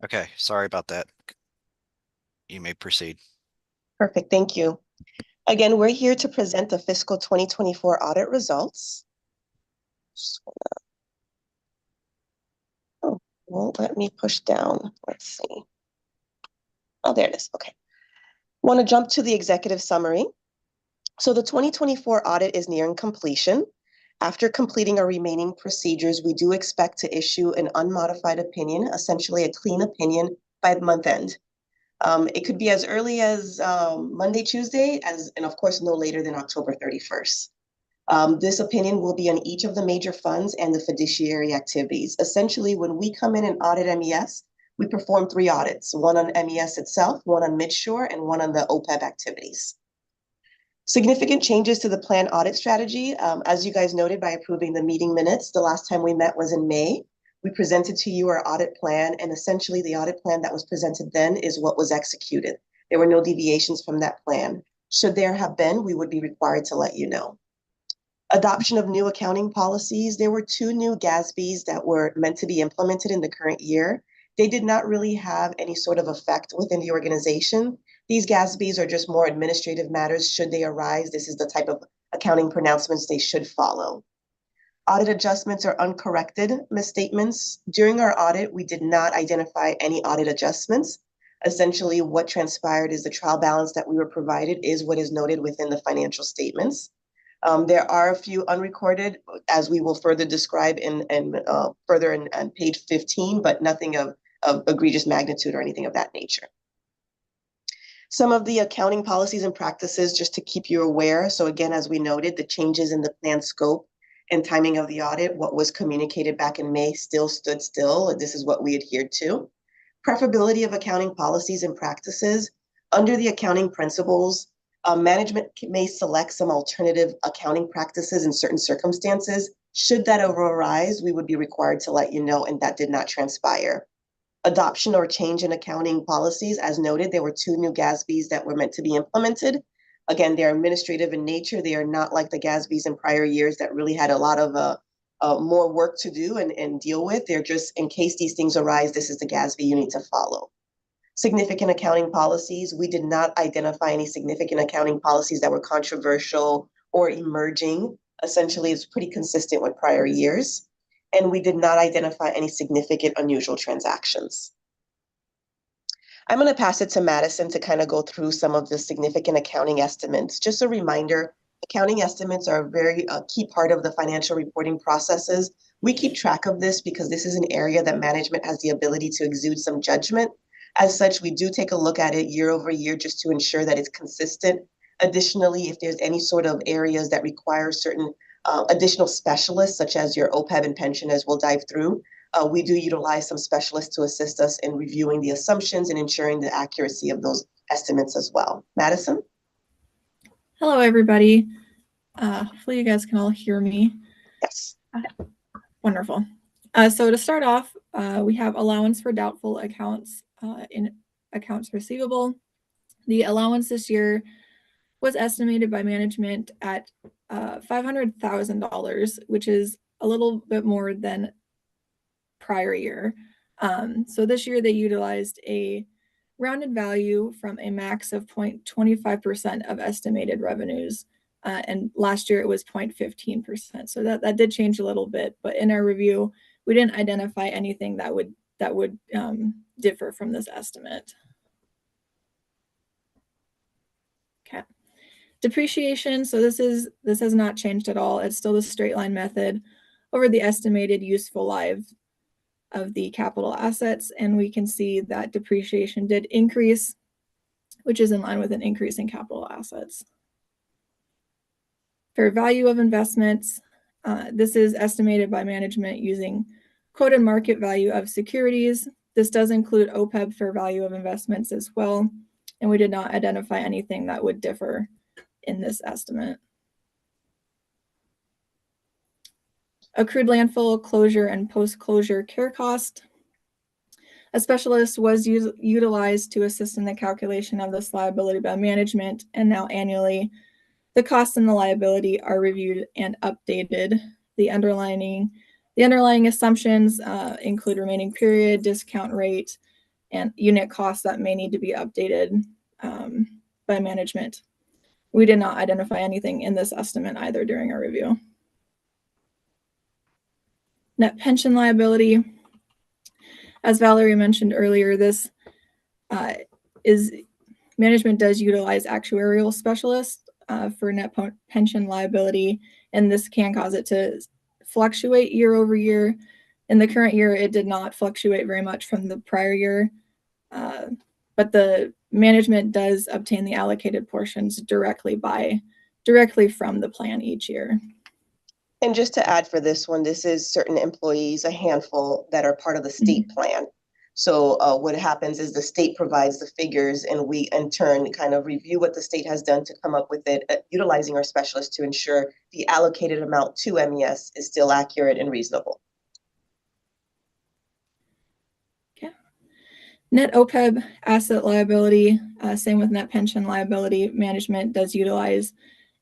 Okay, sorry about that. You may proceed. Perfect, thank you. Again, we're here to present the fiscal 2024 audit results. Oh, won't let me push down. Let's see. Oh, there it is. Okay. Want to jump to the executive summary. So the 2024 audit is nearing completion. After completing our remaining procedures, we do expect to issue an unmodified opinion, essentially a clean opinion, by month end. It could be as early as Monday, Tuesday, and of course, no later than October 31st. This opinion will be on each of the major funds and the fiduciary activities. Essentially, when we come in and audit MES, we perform 3 audits, one on MES itself, one on Midshore, and one on the OPEB activities. Significant changes to the plan audit strategy. As you guys noted by approving the meeting minutes, the last time we met was in May. We presented to you our audit plan, and essentially the audit plan that was presented then is what was executed. There were no deviations from that plan. Should there have been, we would be required to let you know. Adoption of new accounting policies. There were 2 new GASBs that were meant to be implemented in the current year. They did not really have any sort of effect within the organization. These GASBs are just more administrative matters. Should they arise, this is the type of accounting pronouncements they should follow. Audit adjustments or uncorrected misstatements. During our audit, we did not identify any audit adjustments. Essentially, what transpired is the trial balance that we were provided is what is noted within the financial statements. There are a few unrecorded, as we will further describe further in page 15, but nothing of egregious magnitude or anything of that nature. Some of the accounting policies and practices, just to keep you aware. So again, as we noted, the changes in the plan scope and timing of the audit, what was communicated back in May still stood still. This is what we adhered to. Preferability of accounting policies and practices. Under the accounting principles, management may select some alternative accounting practices in certain circumstances. Should that ever arise, we would be required to let you know, and that did not transpire. Adoption or change in accounting policies. As noted, there were 2 new GASBs that were meant to be implemented. Again, they're administrative in nature. They are not like the GASBs in prior years that really had a lot of more work to do and deal with. They're just, in case these things arise, this is the GASB you need to follow. Significant accounting policies. We did not identify any significant accounting policies that were controversial or emerging. Essentially, it's pretty consistent with prior years. And we did not identify any significant unusual transactions. I'm going to pass it to Madison to kind of go through some of the significant accounting estimates. Just a reminder, accounting estimates are a very key part of the financial reporting processes. We keep track of this because this is an area that management has the ability to exude some judgment. As such, we do take a look at it year over year just to ensure that it's consistent. Additionally, if there's any sort of areas that require certain additional specialists, such as your OPEB and pension, as we'll dive through, we do utilize some specialists to assist us in reviewing the assumptions and ensuring the accuracy of those estimates as well. Madison? Hello, everybody. Hopefully you guys can all hear me. Yes. Wonderful. So to start off, we have allowance for doubtful accounts in accounts receivable. The allowance this year was estimated by management at $500,000, which is a little bit more than prior year. So this year they utilized a rounded value from a max of 0.25% of estimated revenues. And last year it was 0.15%. So that did change a little bit, but in our review, we didn't identify anything that would differ from this estimate. Okay. Depreciation, so this has not changed at all. It's still the straight line method over the estimated useful life of the capital assets, and we can see that depreciation did increase, which is in line with an increase in capital assets. Fair value of investments, this is estimated by management using quoted market value of securities. This does include OPEB fair value of investments as well, and we did not identify anything that would differ in this estimate. Accrued landfill closure and post-closure care cost. A specialist was utilized to assist in the calculation of this liability by management, and now annually, the cost and the liability are reviewed and updated. The underlying assumptions include remaining period, discount rate, and unit costs that may need to be updated by management. We did not identify anything in this estimate either during our review. Net pension liability. As Valerie mentioned earlier, this management does utilize actuarial specialists for net pension liability, and this can cause it to fluctuate year over year. In the current year, it did not fluctuate very much from the prior year, but the management does obtain the allocated portions directly from the plan each year. And just to add for this one, this is certain employees, a handful that are part of the state plan. So what happens is the state provides the figures, and we in turn kind of review what the state has done to come up with it, utilizing our specialists to ensure the allocated amount to MES is still accurate and reasonable. Okay. Net OPEB asset liability, same with net pension liability. Management does utilize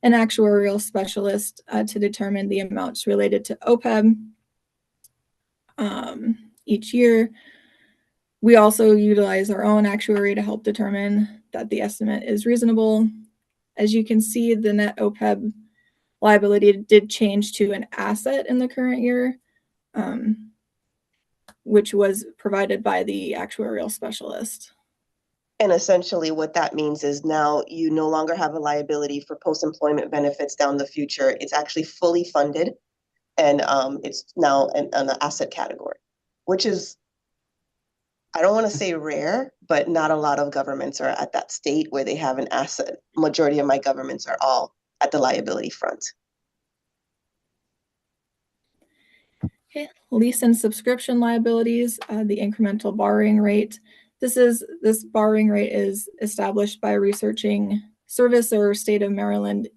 an actuarial specialist to determine the amounts related to OPEB each year. We also utilize our own actuary to help determine that the estimate is reasonable. As you can see, the net OPEB liability did change to an asset in the current year, which was provided by the actuarial specialist. And essentially what that means is now you no longer have a liability for post-employment benefits down the future. It's actually fully funded, and it's now in the asset category, which is, I don't want to say rare, but not a lot of governments are at that state where they have an asset. Majority of my governments are all at the liability front. Okay, lease and subscription liabilities, the incremental borrowing rate. This borrowing rate is established by researching Service or State of Maryland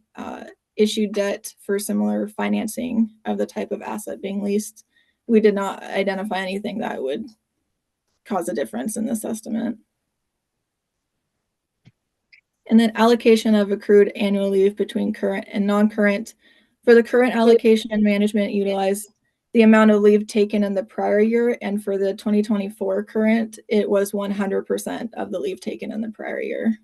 issued debt for similar financing of the type of asset being leased. We did not identify anything that would cause a difference in this estimate. And then allocation of accrued annual leave between current and non-current. For the current allocation, management utilized the amount of leave taken in the prior year, and for the 2024 current, it was 100% of the leave taken in the prior year.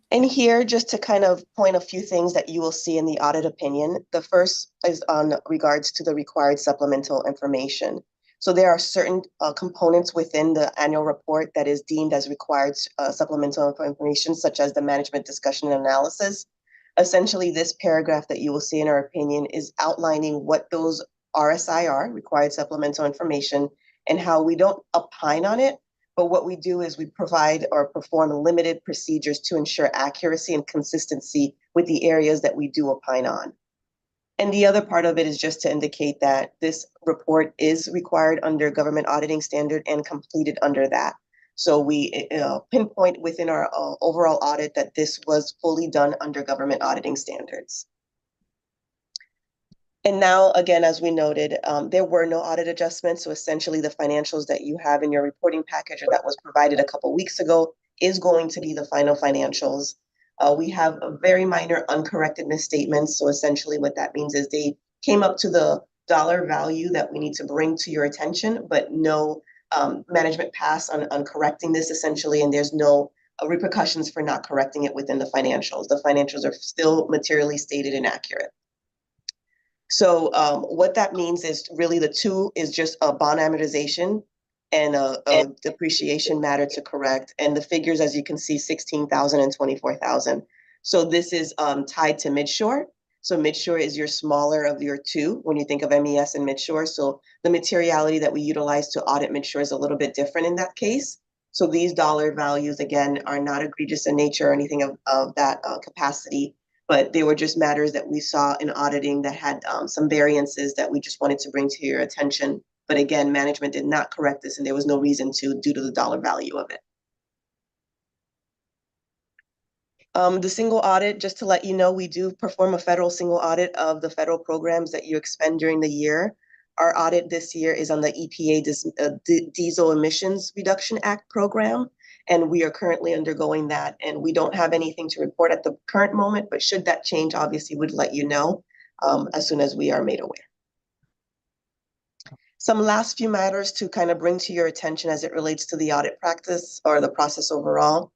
And here, just to kind of point a few things that you will see in the audit opinion. The first is on regards to the required supplemental information. So there are certain components within the annual report that is deemed as required supplemental information, such as the management discussion and analysis. Essentially, this paragraph that you will see in our opinion is outlining what those RSI are, required supplemental information, and how we don't opine on it, but what we do is we provide or perform limited procedures to ensure accuracy and consistency with the areas that we do opine on. And the other part of it is just to indicate that this report is required under government auditing standard and completed under that. So we pinpoint within our overall audit that this was fully done under government auditing standards. And now, again, as we noted, there were no audit adjustments. So essentially the financials that you have in your reporting package or that was provided a couple weeks ago is going to be the final financials. We have a very minor uncorrected misstatements. So essentially what that means is they came up to the dollar value that we need to bring to your attention, but no management pass on correcting this essentially, and there's no repercussions for not correcting it within the financials. The financials are still materially stated inaccurate. So what that means is really the two is just a bond amortization and a depreciation matter to correct. And the figures, as you can see, 16,000 and 24,000. So this is tied to Midshore. So Midshore is your smaller of your two when you think of MES and Midshore. So the materiality that we utilize to audit Midshore is a little bit different in that case. So these dollar values, again, are not egregious in nature or anything of that capacity, but they were just matters that we saw in auditing that had some variances that we just wanted to bring to your attention. But again, management did not correct this and there was no reason to due to the dollar value of it. The single audit, just to let you know, we do perform a federal single audit of the federal programs that you expend during the year. Our audit this year is on the EPA Diesel Emissions Reduction Act program, and we are currently undergoing that. And we don't have anything to report at the current moment, but should that change, obviously, we'd let you know as soon as we are made aware. Some last few matters to kind of bring to your attention as it relates to the audit practice or the process overall.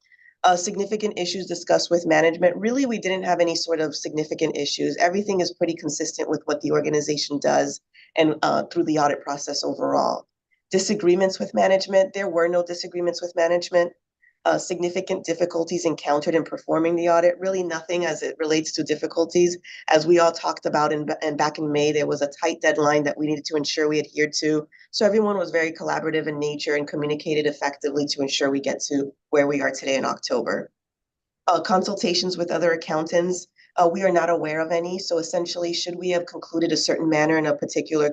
Significant issues discussed with management. Really, we didn't have any sort of significant issues. Everything is pretty consistent with what the organization does and through the audit process overall. Disagreements with management. There were no disagreements with management. Significant difficulties encountered in performing the audit. Really nothing as it relates to difficulties. As we all talked about and back in May, there was a tight deadline that we needed to ensure we adhered to. So everyone was very collaborative in nature and communicated effectively to ensure we get to where we are today in October. Consultations with other accountants, we are not aware of any. So essentially, should we have concluded a certain manner in a particular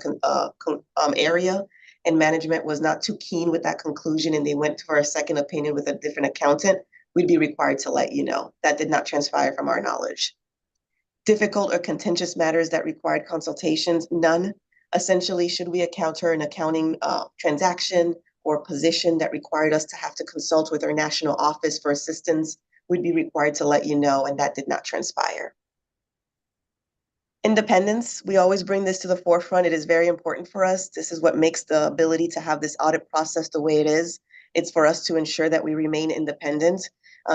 area, and management was not too keen with that conclusion and they went for a second opinion with a different accountant, we'd be required to let you know. That did not transpire from our knowledge. Difficult or contentious matters that required consultations, none. Essentially, should we encounter an accounting transaction or position that required us to have to consult with our national office for assistance, we'd be required to let you know, and that did not transpire. Independence, we always bring this to the forefront. It is very important for us. This is what makes the ability to have this audit process the way it is. It's for us to ensure that we remain independent.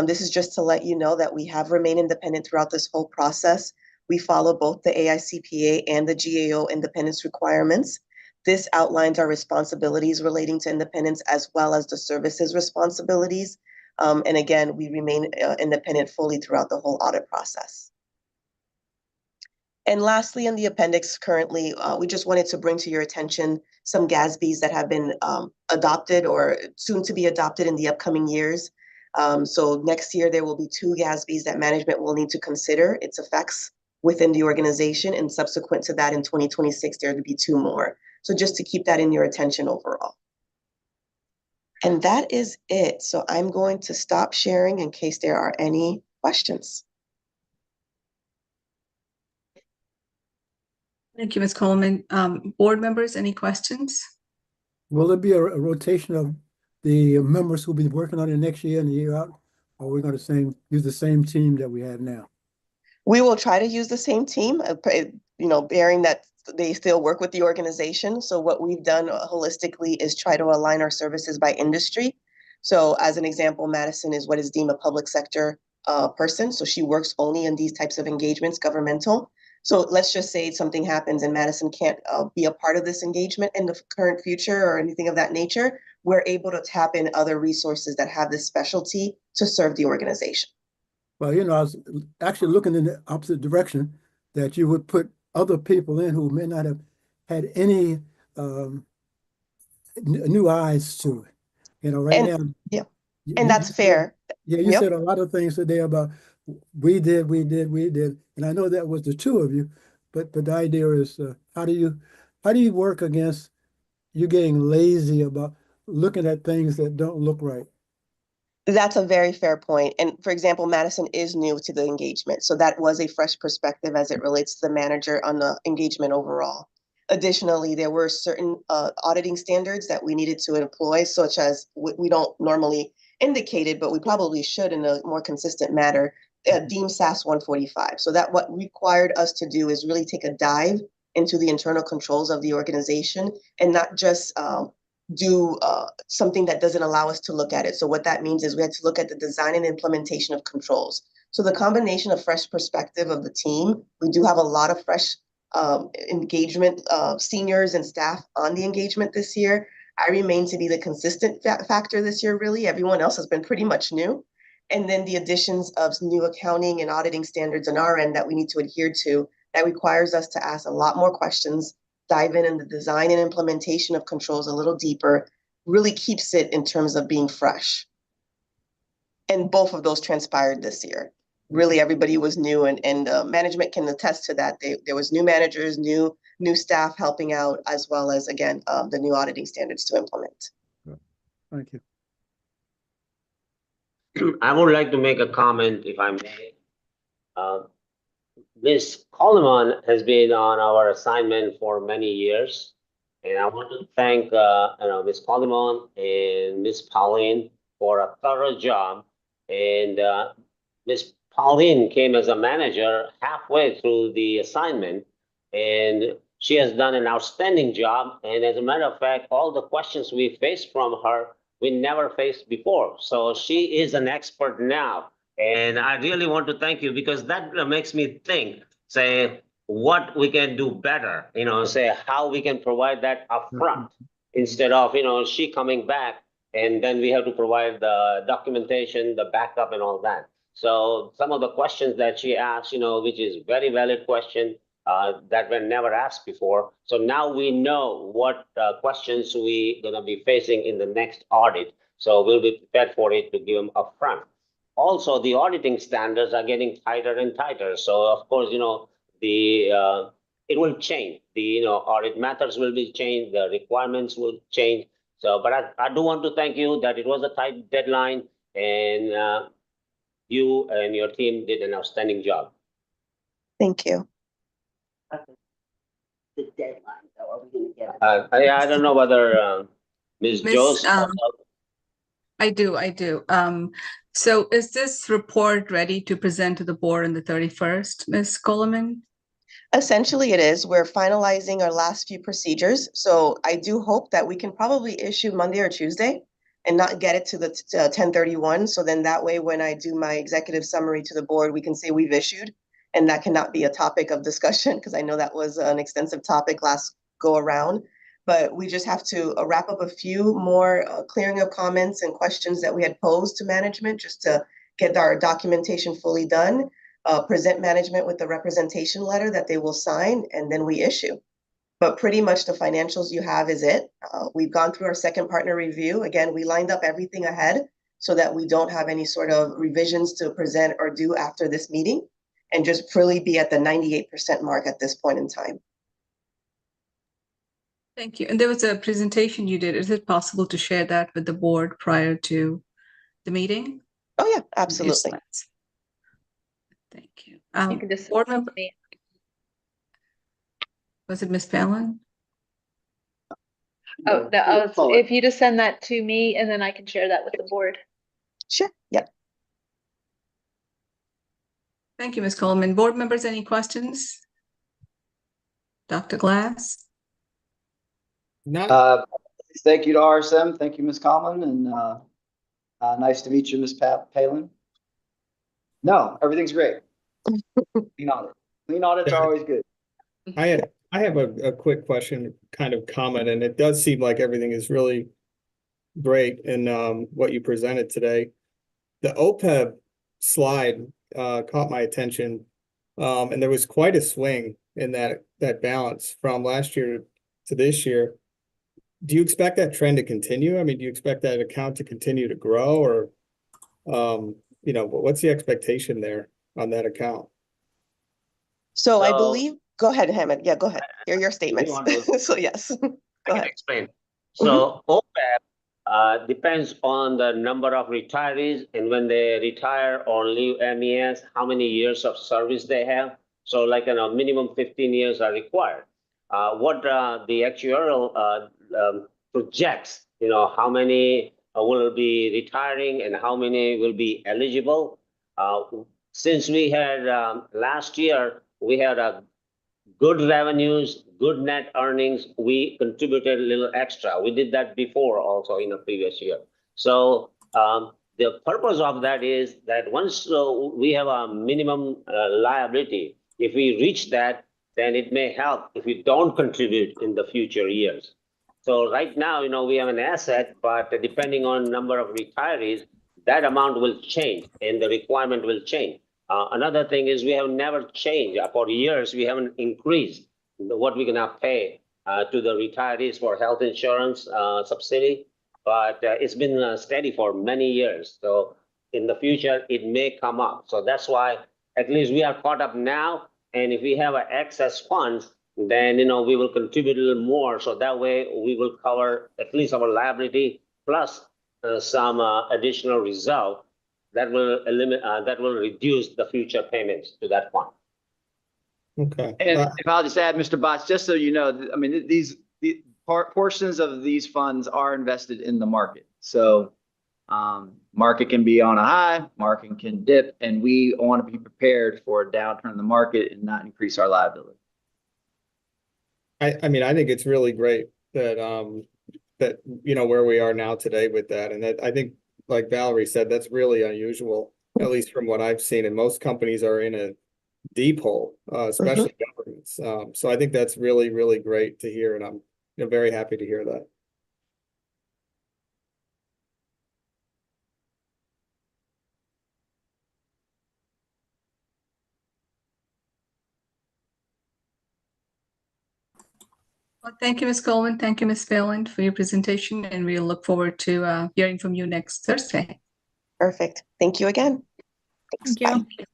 This is just to let you know that we have remained independent throughout this whole process. We follow both the AICPA and the GAO independence requirements. This outlines our responsibilities relating to independence as well as the services responsibilities. And again, we remain independent fully throughout the whole audit process. And lastly, in the appendix currently, we just wanted to bring to your attention some GASBs that have been adopted or soon to be adopted in the upcoming years. So next year, there will be 2 GASBs that management will need to consider its effects within the organization. And subsequent to that in 2026, there will be 2 more. So just to keep that in your attention overall. And that is it. So I'm going to stop sharing in case there are any questions. Thank you, Ms. Coleman. Board members, any questions? Will there be a rotation of the members who'll be working on it next year and the year out? Or are we going to use the same team that we have now? We will try to use the same team, bearing that they still work with the organization. So what we've done holistically is try to align our services by industry. So as an example, Madison is what is deemed a public sector person. So she works only in these types of engagements, governmental. So let's just say something happens and Madison can't be a part of this engagement in the current future or anything of that nature. We're able to tap in other resources that have this specialty to serve the organization. Well, I was actually looking in the opposite direction, that you would put other people in who may not have had any new eyes to it. Right now. Yeah, and that's fair. Yeah, you said a lot of things today about we did, and I know that was the 2 of you, but the idea is how do you work against you getting lazy about looking at things that don't look right? That's a very fair point. And for example, Madison is new to the engagement. So that was a fresh perspective as it relates to the manager on the engagement overall. Additionally, there were certain auditing standards that we needed to employ, such as we don't normally indicate it, but we probably should in a more consistent manner, deem SAS 145. So that what required us to do is really take a dive into the internal controls of the organization and not just do something that doesn't allow us to look at it. So what that means is we had to look at the design and implementation of controls. So the combination of fresh perspective of the team, we do have a lot of fresh engagement seniors and staff on the engagement this year. I remain to be the consistent factor this year, really. Everyone else has been pretty much new. And then the additions of new accounting and auditing standards on our end that we need to adhere to, that requires us to ask a lot more questions, dive in the design and implementation of controls a little deeper, really keeps it in terms of being fresh. And both of those transpired this year. Really, everybody was new, and management can attest to that. There was new managers, new staff helping out, as well as, again, the new auditing standards to implement. Thank you. I would like to make a comment, if I may. Ms. Coleman has been on our assignment for many years, and I want to thank Ms. Coleman and Ms. Pauline for a thorough job. And Ms. Pauline came as a manager halfway through the assignment, and She has done an outstanding job. And as a matter of fact, all the questions we faced from her, we never faced before. So she is an expert now. And I really want to thank you because that makes me think, say, what we can do better, say how we can provide that upfront instead of, she coming back and then we have to provide the documentation, the backup and all that. So some of the questions that she asked, which is very valid question, that were never asked before. So now we know what questions we gonna be facing in the next audit. So we'll be prepared for it to give them upfront. Also, the auditing standards are getting tighter and tighter. So of course, it will change. The audit methods will be changed. The requirements will change. So, but I do want to thank you that it was a tight deadline, and you and your team did an outstanding job. Thank you. The deadline, though, are we gonna get it? I don't know whether Ms. Miss, Jones. I do. So is this report ready to present to the board on the 31st, Ms. Coleman? Essentially, it is. We're finalizing our last few procedures. So I do hope that we can probably issue Monday or Tuesday and not get it to the 1031. So then that way, when I do my executive summary to the board, we can say we've issued. And that cannot be a topic of discussion because I know that was an extensive topic last go around. But we just have to wrap up a few more clearing of comments and questions that we had posed to management just to get our documentation fully done, present management with the representation letter that they will sign, and then we issue. But pretty much the financials you have is it. We've gone through our second partner review. Again, we lined up everything ahead so that we don't have any sort of revisions to present or do after this meeting, and just really be at the 98% mark at this point in time. Thank you. And there was a presentation you did. Is it possible to share that with the board prior to the meeting? Oh yeah, absolutely. Thank you. You can just board member, me. was it Ms. Palin? Oh, no, if you just send that to me and then I can share that with the board. Sure, yep. Thank you, Ms. Coleman. Board members, any questions? Dr. Glass? Thank you to RSM. Thank you, Ms. Coleman, and nice to meet you, Ms. Palin. No, everything's great. Clean audit. Clean audits are always good. I have a quick question, kind of comment, and it does seem like everything is really great in what you presented today. The OPEB slide caught my attention, and there was quite a swing in that balance from last year to this year. Do you expect that trend to continue? I mean, do you expect that account to continue to grow, or what's the expectation there on that account? So I believe, go ahead, Hammond. Yeah, go ahead. Your statements. So yes, go ahead. Explain. So OPEB depends on the number of retirees and when they retire or leave MES, how many years of service they have. So like minimum 15 years are required. What the actuarial projects, how many will be retiring and how many will be eligible. Since we had last year, we had a good revenues, good net earnings, we contributed a little extra. We did that before also in the previous year. So the purpose of that is that once we have a minimum liability, if we reach that, then it may help if we don't contribute in the future years. So right now, we have an asset, but depending on number of retirees, that amount will change and the requirement will change. Another thing is we have never changed. For years, we haven't increased what we're gonna pay to the retirees for health insurance subsidy, but it's been steady for many years. So in the future, it may come up. So that's why at least we are caught up now. And if we have excess funds, then we will contribute a little more. So that way we will cover at least our liability plus some additional reserve that will reduce the future payments to that fund. Okay. And if I'll just add, Mr. Botts, just so you know, I mean, portions of these funds are invested in the market. So market can be on a high, market can dip, and we want to be prepared for a downturn in the market and not increase our liability. I mean, I think it's really great that, that, you know, where we are now today with that. And that, I think, like Valerie said, that's really unusual, at least from what I've seen. And most companies are in a deep hole, especially governments. So I think that's really, really great to hear. And I'm, you know, very happy to hear that. Well, thank you, Ms. Coleman. Thank you, Ms. Phelan, for your presentation, and we'll look forward to hearing from you next Thursday. Perfect. Thank you again. Thanks. Thank you. Bye.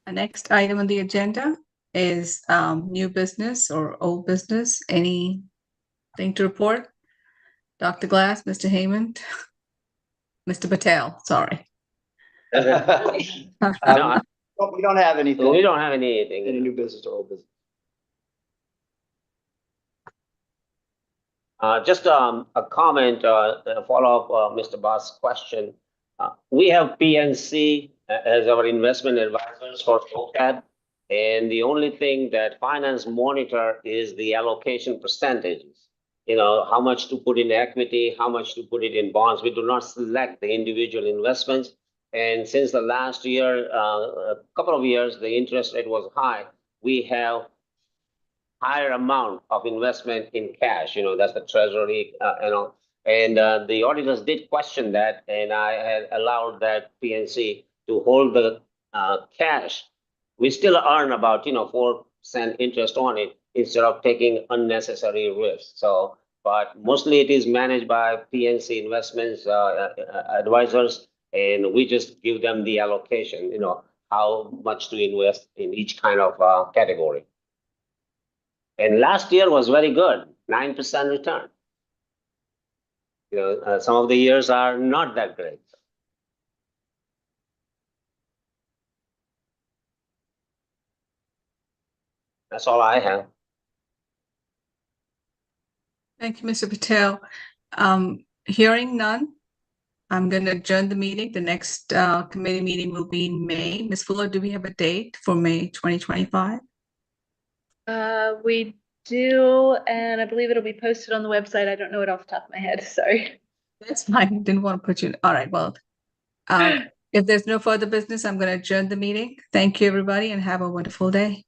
The next item on the agenda is new business or old business. Anything to report? Dr. Glass, Mr. Heyman, Mr. Patel, sorry. No, We don't have anything. we don't have anything. Any new business or old business. Just a comment, a follow-up, Mr. Boss' question. We have PNC as our investment advisors for OCAD. And the only thing that finance monitor is the allocation percentages. You know, how much to put in equity, how much to put it in bonds. We do not select the individual investments. And since the last year, a couple of years, the interest rate was high. We have higher amount of investment in cash, you know, that's the treasury, and the auditors did question that, and I had allowed that PNC to hold the cash. We still earn about, 4% interest on it instead of taking unnecessary risks. So, but mostly it is managed by PNC investments advisors, and we just give them the allocation, how much to invest in each kind of category. And last year was very good, 9% return. Some of the years are not that great. That's all I have. Thank you, Mr. Patel. Hearing none, I'm going to adjourn the meeting. The next committee meeting will be in May. Ms. Fuller, do we have a date for May 2025? We do, and I believe it'll be posted on the website. I don't know it off the top of my head, sorry. That's fine. Didn't want to put you. All right. Well, if there's no further business, I'm going to adjourn the meeting. Thank you, everybody, and have a wonderful day.